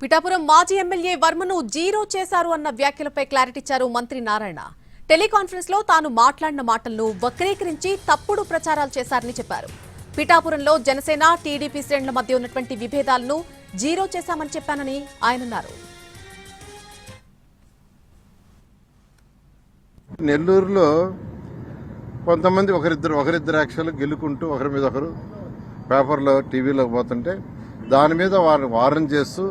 పిఠాపురం మాజీ MLA వర్మను zero చేశారు అన్న వ్యాఖ్యలపై క్లారిటీ ఇచ్చారు మంత్రి నారాయణ. టెలికాన్ఫరెన్స్ లో తాను మాట్లాడిన మాటలను వక్రీకరించి తప్పుడు ప్రచారాలు చేశారని చెప్పారు. పిఠాపురంలో జనసేన టీడీపీ శ్రేణుల మధ్య ఉన్నటువంటి విభేదాలను జీరో చేశామని చెప్పానని ఆయన అన్నారు. నెల్లూరులో కొంతమంది ఒకరిద్దరు యాక్చువల్గా గెలుకుంటూ ఒకరి మీద ఒకరు పేపర్లో టీవీలో పోతుంటే దాని మీద వారిని వారం చేస్తూ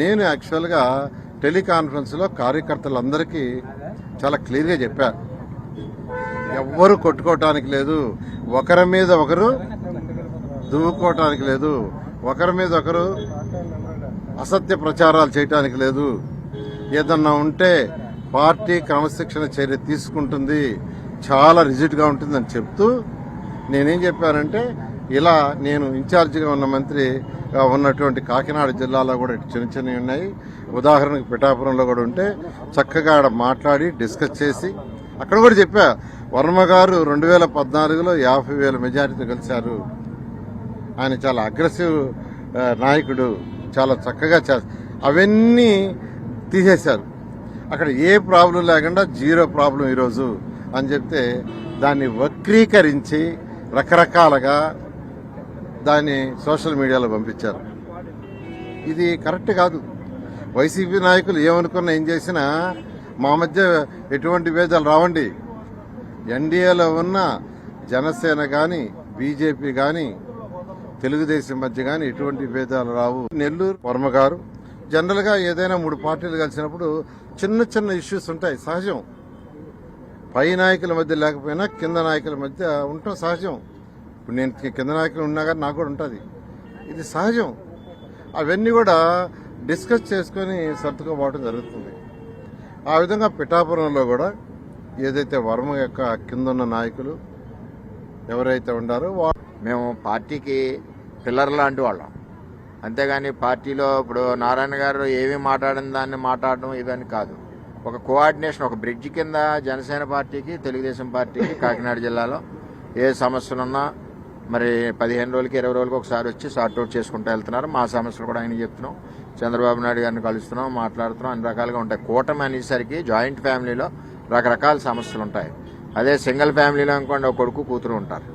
నేను యాక్చువల్గా టెలికాన్ఫరెన్స్లో కార్యకర్తలందరికీ చాలా క్లియర్గా చెప్పా, ఎవ్వరు కొట్టుకోవటానికి లేదు, ఒకరి మీద ఒకరు దువ్వుకోవటానికి లేదు, ఒకరి మీద ఒకరు అసత్య ప్రచారాలు చేయటానికి లేదు, ఏదన్నా ఉంటే పార్టీ క్రమశిక్షణ చర్య తీసుకుంటుంది, చాలా రిజిడ్గా ఉంటుందని చెప్తూ నేనేం చెప్పానంటే, ఇలా నేను ఇన్ఛార్జిగా ఉన్న మంత్రిగా ఉన్నటువంటి కాకినాడ జిల్లాలో కూడా చిన్న చిన్నవి ఉన్నాయి, ఉదాహరణకు పిఠాపురంలో కూడా ఉంటే చక్కగా ఆడ మాట్లాడి డిస్కస్ చేసి అక్కడ కూడా చెప్పా, వర్మ గారు 2014లో 50,000 మెజారిటీతో గెలిచారు, ఆయన చాలా అగ్రెసివ్ నాయకుడు, చాలా చక్కగా అవన్నీ తీసేశారు, అక్కడ ఏ ప్రాబ్లం లేకుండా జీరో ప్రాబ్లం ఈరోజు అని చెప్తే దాన్ని వక్రీకరించి రకరకాలుగా దాన్ని సోషల్ మీడియాలో పంపించారు. ఇది కరెక్ట్ కాదు. వైసీపీ నాయకులు ఏమనుకున్నా ఏం చేసినా మా మధ్య ఎటువంటి భేదాలు రావండి. ఎన్డీఏలో ఉన్న జనసేన కానీ బీజేపీ కానీ తెలుగుదేశం మధ్య కానీ ఎటువంటి భేదాలు రావు. నెల్లూరు వర్మ గారు జనరల్గా ఏదైనా 3 పార్టీలు కలిసినప్పుడు చిన్న చిన్న ఇష్యూస్ ఉంటాయి, సహజం. పై నాయకుల మధ్య లేకపోయినా కింద నాయకుల మధ్య ఉండటం సహజం. ఇప్పుడు నేను కింద నాయకులు ఉన్నా కానీ నాకు కూడా ఉంటుంది, ఇది సహజం. అవన్నీ కూడా డిస్కస్ చేసుకొని సర్దుకోపోవడం జరుగుతుంది. ఆ విధంగా పిఠాపురంలో కూడా ఏదైతే వర్మ యొక్క కింద ఉన్న నాయకులు ఎవరైతే ఉండారో మేము పార్టీకి పిల్లర్ లాంటి వాళ్ళం, అంతేగాని పార్టీలో ఇప్పుడు నారాయణ గారు ఏమి మాట్లాడిన దాన్ని మాట్లాడడం ఇవన్నీ కాదు. ఒక కోఆర్డినేషన్, ఒక బ్రిడ్జ్ కింద జనసేన పార్టీకి తెలుగుదేశం పార్టీకి కాకినాడ జిల్లాలో ఏ సమస్యలున్నా మరి 15 రోజులకి 20 రోజులకి ఒకసారి వచ్చి సార్ట్అవుట్ చేసుకుంటూ వెళ్తున్నారు. మా సమస్యలు కూడా ఆయన చెప్తున్నాం, చంద్రబాబు నాయుడు గారిని కలుస్తున్నాం, మాట్లాడుతున్నాం, అన్ని రకాలుగా ఉంటాయి. కూటమి అనేసరికి జాయింట్ ఫ్యామిలీలో రకరకాల సమస్యలు ఉంటాయి. అదే సింగిల్ ఫ్యామిలీలో అనుకోండి ఒక కొడుకు కూతురు ఉంటారు.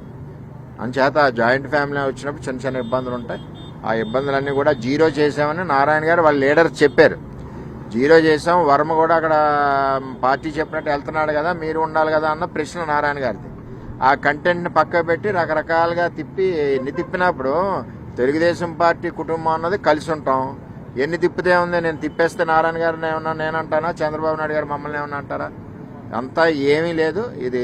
అంచేత జాయింట్ ఫ్యామిలీ వచ్చినప్పుడు చిన్న చిన్న ఇబ్బందులు ఉంటాయి. ఆ ఇబ్బందులన్నీ కూడా జీరో చేసామని నారాయణ గారు వాళ్ళ లీడర్స్ చెప్పారు. జీరో చేసాం, వర్మ కూడా అక్కడ పార్టీ చెప్పినట్టు వెళ్తున్నాడు కదా, మీరు ఉండాలి కదా అన్న ప్రశ్న నారాయణ గారిది. ఆ కంటెంట్ని పక్క పెట్టి రకరకాలుగా తిప్పినప్పుడు తెలుగుదేశం పార్టీ కుటుంబం అన్నది కలిసి ఉంటాం. ఎన్ని తిప్పితే ఉంది, నేను తిప్పేస్తే నారాయణ గారిని ఏమన్నా నేనంటానా, చంద్రబాబు నాయుడు గారు మమ్మల్ని ఏమన్నా అంటారా? అంతా ఏమీ లేదు. ఇది